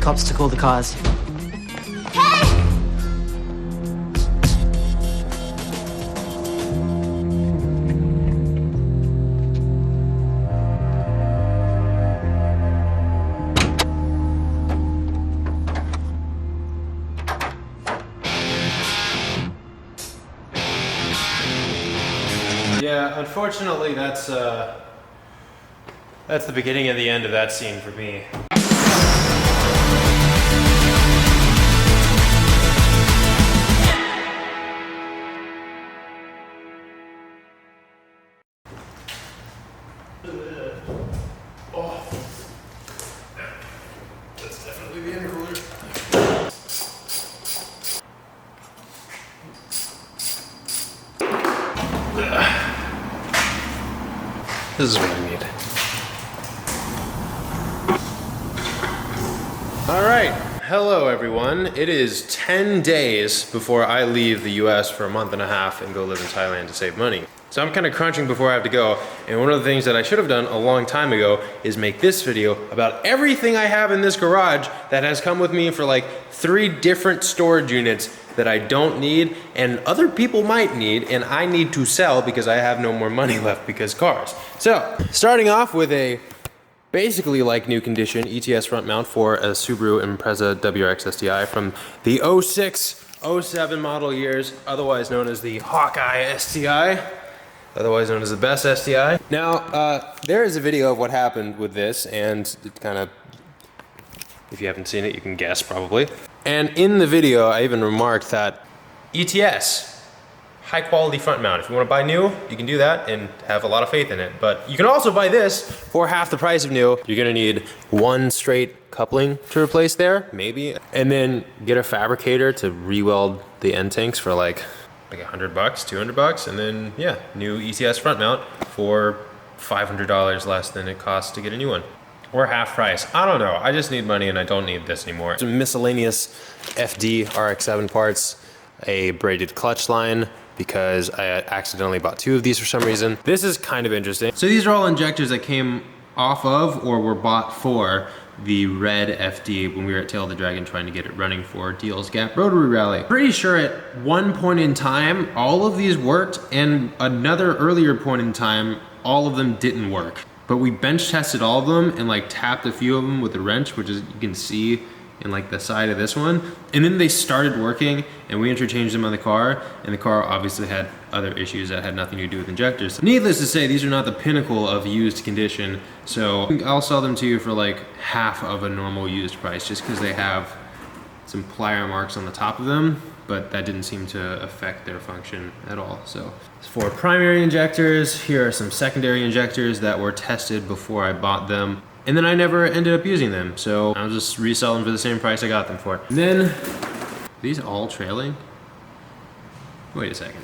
cops to call the cars. Yeah, unfortunately, that's the beginning of the end of that scene for me. Oh, that's definitely the intercooler. This is what I need. All right, hello everyone. It is 10 days before I leave the US for a month and a half and go live in Thailand to save money. So I'm kind of crunching before I have to go. And one of the things that I should have done a long time ago is make this video about everything I have in this garage that has come with me for like 3 different storage units that I don't need and other people might need and I need to sell because I have no more money left because cars. So starting off with a basically like new condition ETS front mount for a Subaru Impreza WRX STI from the 06, 07 model years, otherwise known as the Hawkeye STI, otherwise known as the best STI. Now, there is a video of what happened with this and it kind of, if you haven't seen it, you can guess probably. And in the video, I even remarked that ETS, high quality front mount. If you want to buy new, you can do that and have a lot of faith in it. But you can also buy this for half the price of new. You're gonna need one straight coupling to replace there, maybe. And then get a fabricator to re-weld the end tanks for like $100, $200. And then yeah, new ETS front mount for $500 less than it costs to get a new one. Or half price. I don't know. I just need money and I don't need this anymore. Some miscellaneous FD RX-7 parts, a braided clutch line because I accidentally bought 2 of these for some reason. This is kind of interesting. So these are all injectors that came off of or were bought for the red FD when we were at Tail of the Dragon trying to get it running for Deal's Gap Rotary Rally. Pretty sure at one point in time, all of these worked and another earlier point in time, all of them didn't work. But we bench tested all of them and like tapped a few of them with a wrench, which is you can see in like the side of this one. And then they started working and we interchanged them on the car and the car obviously had other issues that had nothing to do with injectors. Needless to say, these are not the pinnacle of used condition. So I'll sell them to you for like half of a normal used price just because they have some plier marks on the top of them, but that didn't seem to affect their function at all. So for primary injectors, here are some secondary injectors that were tested before I bought them. And then I never ended up using them. So I'll just resell them for the same price I got them for. And then, are these all trailing? Wait a second.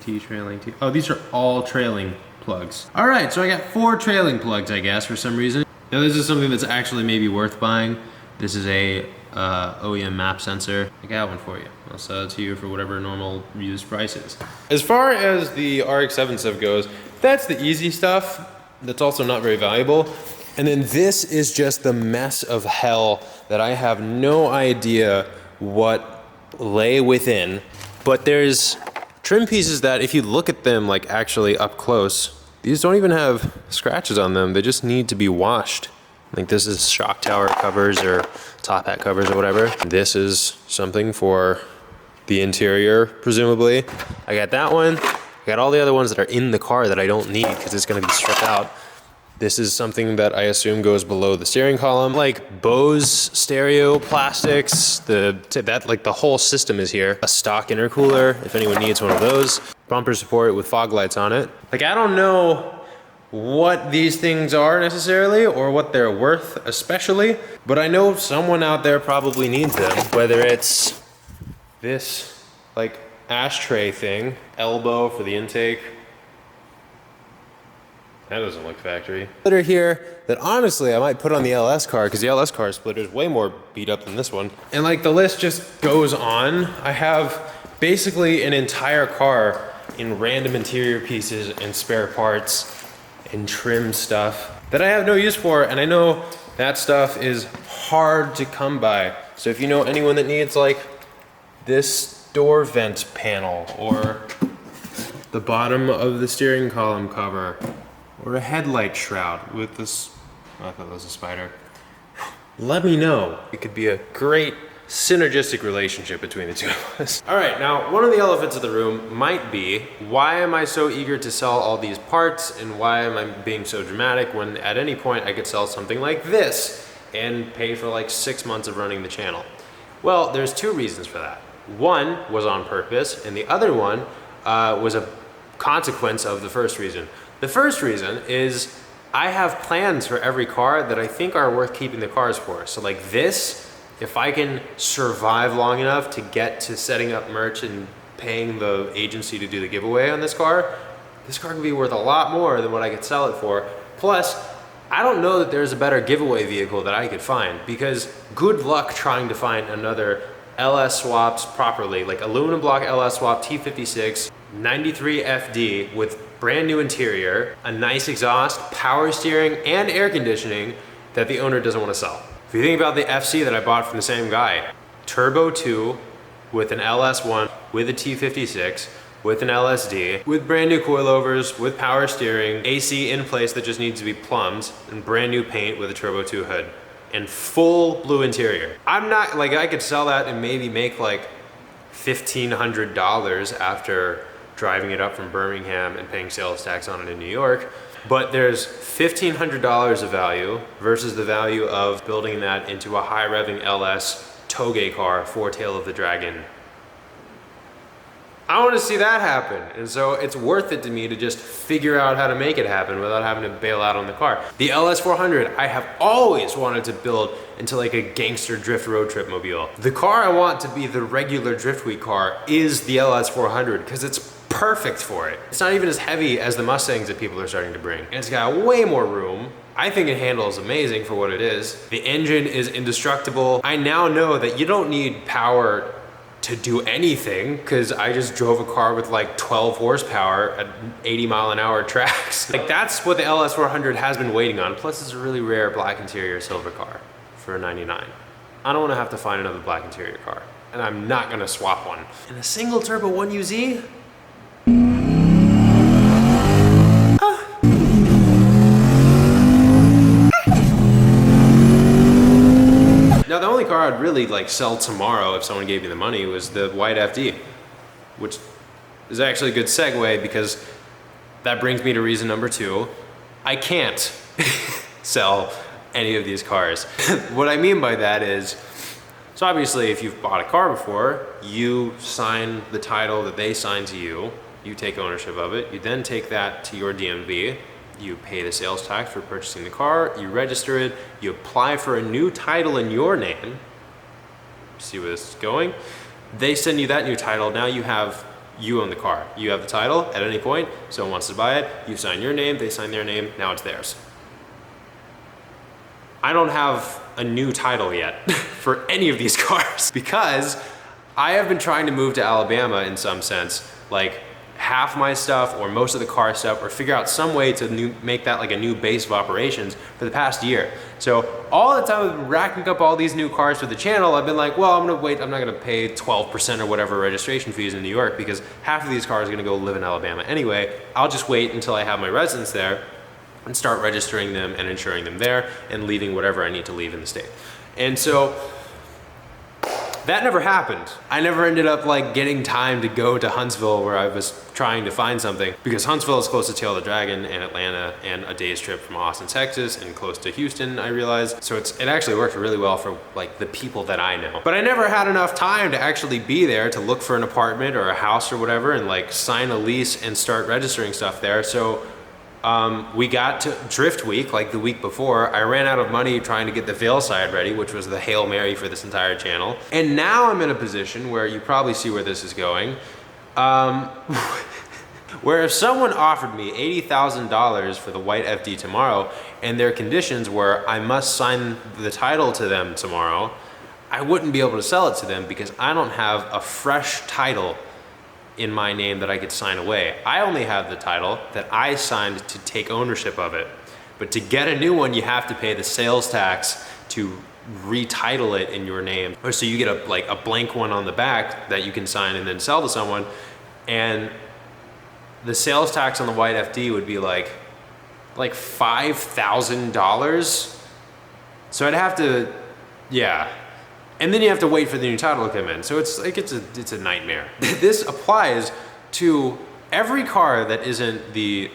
T trailing, T. Oh, these are all trailing plugs. All right, so I got 4 trailing plugs, I guess, for some reason. Now this is something that's actually maybe worth buying. This is a OEM map sensor. I got one for you. I'll sell it to you for whatever normal used price is. As far as the RX-7 stuff goes, that's the easy stuff. That's also not very valuable. And then this is just the mess of hell that I have no idea what lay within. But there's trim pieces that if you look at them like actually up close, these don't even have scratches on them. They just need to be washed. Like this is shock tower covers or top hat covers or whatever. This is something for the interior, presumably. I got that one. I got all the other ones that are in the car that I don't need because it's gonna be stripped out. This is something that I assume goes below the steering column. Like Bose stereo plastics, like the whole system is here. A stock intercooler, if anyone needs one of those. Bumper support with fog lights on it. Like I don't know what these things are necessarily or what they're worth especially, but I know someone out there probably needs them. Whether it's this like ashtray thing, elbow for the intake. That doesn't look factory. Splitter here that honestly I might put on the LS car because the LS car splitter is way more beat up than this one. And like the list just goes on. I have basically an entire car in random interior pieces and spare parts and trim stuff that I have no use for, and I know that stuff is hard to come by. So if you know anyone that needs like this door vent panel, or the bottom of the steering column cover, or a headlight shroud with this, I thought that was a spider, let me know. It could be a great synergistic relationship between the two of us. All right, now one of the elephants of the room might be, why am I so eager to sell all these parts, and why am I being so dramatic when at any point I could sell something like this and pay for like 6 months of running the channel? Well, there's two reasons for that. One was on purpose, and the other one was a consequence of the first reason. The first reason is I have plans for every car that I think are worth keeping the cars for. So like this, if I can survive long enough to get to setting up merch and paying the agency to do the giveaway on this car can be worth a lot more than what I could sell it for. Plus, I don't know that there's a better giveaway vehicle that I could find, because good luck trying to find another LS swaps properly, like aluminum block LS swap T56, 93 FD with brand new interior, a nice exhaust, power steering, and air conditioning that the owner doesn't want to sell. If you think about the FC that I bought from the same guy, Turbo 2 with an LS1, with a T56, with an LSD, with brand new coilovers, with power steering, AC in place that just needs to be plumbed, and brand new paint with a Turbo 2 hood, and full blue interior. I'm not, like, I could sell that and maybe make like $1,500 after driving it up from Birmingham and paying sales tax on it in New York. But there's $1,500 of value versus the value of building that into a high revving LS toge car for Tail of the Dragon. I want to see that happen. And so it's worth it to me to just figure out how to make it happen without having to bail out on the car. The LS400, I have always wanted to build into like a gangster drift road trip mobile. The car I want to be the regular Drift Week car is the LS400 because it's perfect for it. It's not even as heavy as the Mustangs that people are starting to bring. And it's got way more room. I think it handles amazing for what it is. The engine is indestructible. I now know that you don't need power to do anything, because I just drove a car with like 12 horsepower at 80-mile-an-hour tracks. Like, that's what the LS400 has been waiting on. Plus, it's a really rare black interior silver car for $99. I don't want to have to find another black interior car, and I'm not gonna swap one. And a single turbo 1UZ? Now, the only car I'd really like sell tomorrow if someone gave me the money was the white FD, which is actually a good segue because that brings me to reason number two. I can't sell any of these cars. What I mean by that is, so obviously if you've bought a car before, you sign the title that they sign to you, you take ownership of it, you then take that to your DMV, you pay the sales tax for purchasing the car, you register it, you apply for a new title in your name. See where this is going? They send you that new title, now you own the car. You have the title at any point, someone wants to buy it, you sign your name, they sign their name, now it's theirs. I don't have a new title yet for any of these cars because I have been trying to move to Alabama in some sense, like half my stuff or most of the car stuff, or figure out some way to make that like a new base of operations for the past year. So all the time I've been racking up all these new cars for the channel, I've been like, well, I'm gonna wait, I'm not gonna pay 12% or whatever registration fees in New York because half of these cars are gonna go live in Alabama anyway. I'll just wait until I have my residence there and start registering them and insuring them there and leaving whatever I need to leave in the state. And so that never happened. I never ended up like getting time to go to Huntsville where I was trying to find something, because Huntsville is close to Tail of the Dragon and Atlanta and a day's trip from Austin, Texas, and close to Houston, I realized. So it actually worked really well for like the people that I know. But I never had enough time to actually be there to look for an apartment or a house or whatever and like sign a lease and start registering stuff there. So we got to Drift Week, like the week before, I ran out of money trying to get the Veilside ready, which was the Hail Mary for this entire channel. And now I'm in a position where you probably see where this is going, where if someone offered me $80,000 for the white FD tomorrow, and their conditions were I must sign the title to them tomorrow, I wouldn't be able to sell it to them because I don't have a fresh title in my name that I could sign away. I only have the title that I signed to take ownership of it. But to get a new one, you have to pay the sales tax to retitle it in your name, or so you get a blank one on the back that you can sign and then sell to someone, and the sales tax on the white FD would be like $5,000. So I'd have to, yeah. And then you have to wait for the new title to come in. So it's a nightmare. This applies to every car that isn't the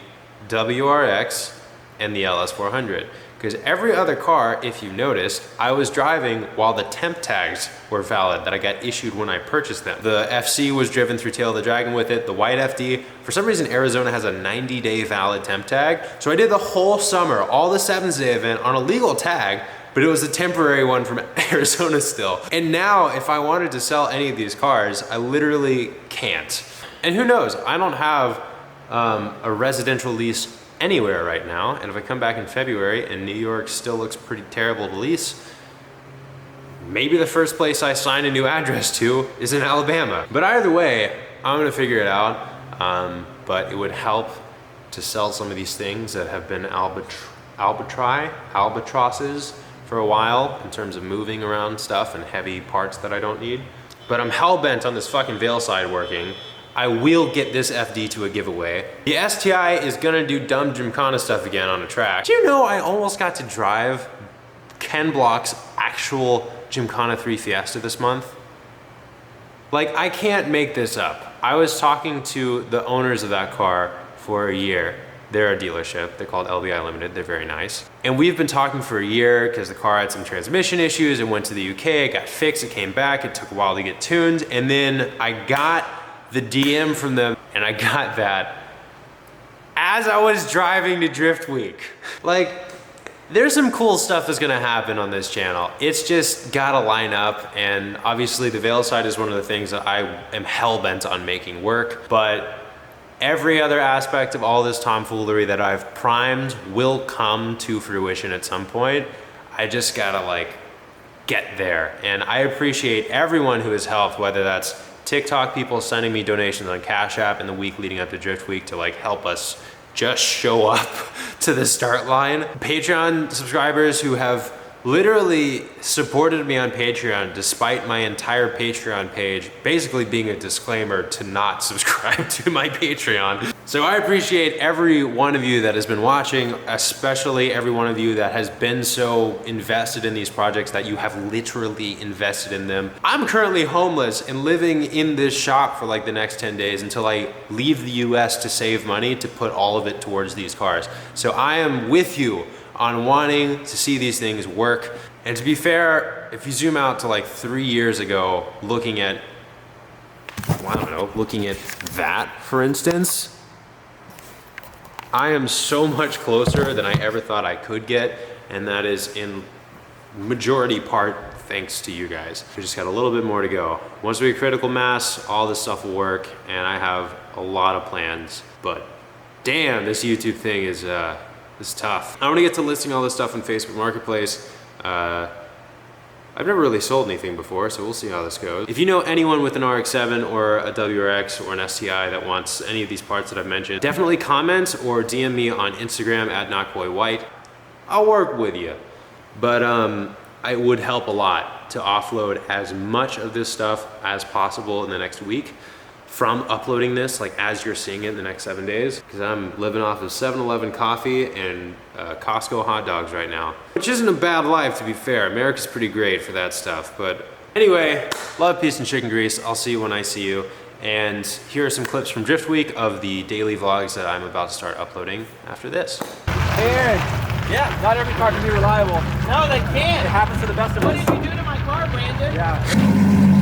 WRX and the LS400. Because every other car, if you noticed, I was driving while the temp tags were valid that I got issued when I purchased them. The FC was driven through Tail of the Dragon with it. The white FD, for some reason Arizona has a 90-day valid temp tag. So I did the whole summer, all the 7th-day event on a legal tag, but it was a temporary one from Arizona still. And now if I wanted to sell any of these cars, I literally can't. And who knows, I don't have a residential lease anywhere right now, and if I come back in February and New York still looks pretty terrible to lease, maybe the first place I sign a new address to is in Alabama. But either way, I'm gonna figure it out, but it would help to sell some of these things that have been albatrosses for a while in terms of moving around stuff and heavy parts that I don't need. But I'm hell-bent on this fucking Veilside working. I will get this FD to a giveaway. The STI is gonna do dumb Gymkhana stuff again on a track. Do you know I almost got to drive Ken Block's actual Gymkhana 3 Fiesta this month? Like, I can't make this up. I was talking to the owners of that car for a year. They're a dealership, they're called LBI Limited, they're very nice. And we've been talking for a year because the car had some transmission issues, it went to the UK, it got fixed, it came back, it took a while to get tuned, and then I got the DM from them, and I got that as I was driving to Drift Week. Like, there's some cool stuff that's gonna happen on this channel. It's just gotta line up, and obviously the Veilside is one of the things that I am hell-bent on making work, but every other aspect of all this tomfoolery that I've primed will come to fruition at some point. I just gotta like get there, and I appreciate everyone who has helped, whether that's TikTok people sending me donations on Cash App in the week leading up to Drift Week to like help us just show up to the start line. Patreon subscribers who have literally supported me on Patreon despite my entire Patreon page basically being a disclaimer to not subscribe to my Patreon. So I appreciate every one of you that has been watching, especially every one of you that has been so invested in these projects that you have literally invested in them. I'm currently homeless and living in this shop for like the next 10 days until I leave the US to save money to put all of it towards these cars. So I am with you on wanting to see these things work. And to be fair, if you zoom out to like 3 years ago, looking at, well, I don't know, looking at that, for instance, I am so much closer than I ever thought I could get, and that is in majority part thanks to you guys. We just got a little bit more to go. Once we get critical mass, all this stuff will work, and I have a lot of plans, but damn, this YouTube thing is tough. I want to get to listing all this stuff in Facebook Marketplace. I've never really sold anything before, so we'll see how this goes. If you know anyone with an RX-7 or a WRX or an STI that wants any of these parts that I've mentioned, definitely comment or DM me on Instagram at NotBoyWhite. I'll work with you. But it would help a lot to offload as much of this stuff as possible in the next week from uploading this, like as you're seeing it in the next 7 days, because I'm living off of 7-Eleven coffee and Costco hot dogs right now, which isn't a bad life, to be fair. America's pretty great for that stuff. But anyway, love, peace, and chicken grease. I'll see you when I see you. And here are some clips from Drift Week of the daily vlogs that I'm about to start uploading after this. Hey Aaron, yeah, not every car can be reliable. No, they can't. It happens to the best of us. What did you do to my car, Brandon? Yeah.